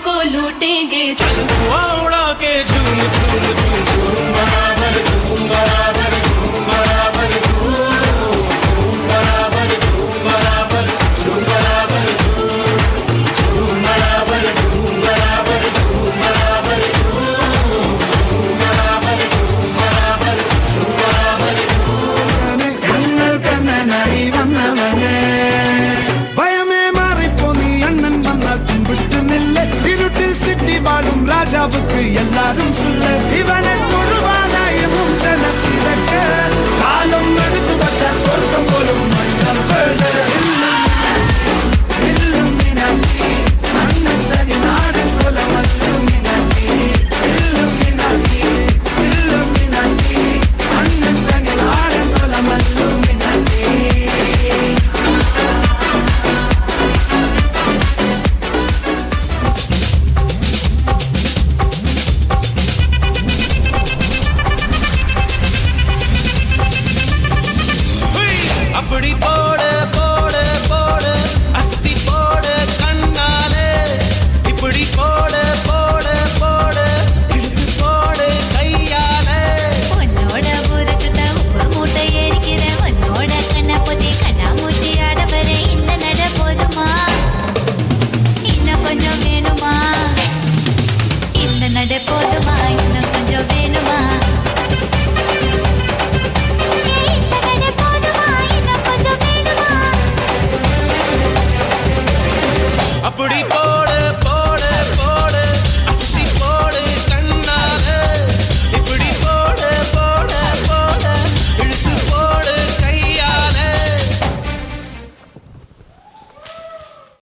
को लूटेंगे उड़ा के झूम झूम झूम झूम बराबर झूम बराबर झूम बराबर झूम बराबर झूम बराबर झूम बराबर झूम बराबर झूम बराबर झूम बराबर झूम बराबर झूम बराबर झूम बराबर कन्नल कन्ननाई वन्नवने பயமே மாறிப்போ நீ அண்ணன் வந்தால் தும்பிட்டு நில்ல இருட்டில் சிட்டி வாழும் ராஜாவுக்கு எல்லாரும் சொல்ல இவனை தொழுவானாயமும் ஜனத்திலக்க காலம் எடுத்து வச்சால் சொர்க்கம் போலும் மன்னர் அண்ணன் தனி நாடு போல மல்லும் அண்ணன் தனி நாடு போல மல்லும் அப்படி போடு போடு போடு அஸ்தி போடு கண்ணாலே இப்படி போடு போடு போடு இழுத்து போடு கையாலே உன்னோட ஊருக்கு உப்பு மூட்டை ஏறிக்கிற உன்னோட கண்ண பொதி கண்ணா மூட்டி ஆடவர இந்த நட போதுமா இன்னும் கொஞ்சம் வேணுமா இந்த நட போதுமா இன்னும் கொஞ்சம் வேணுமா அப்படி போடு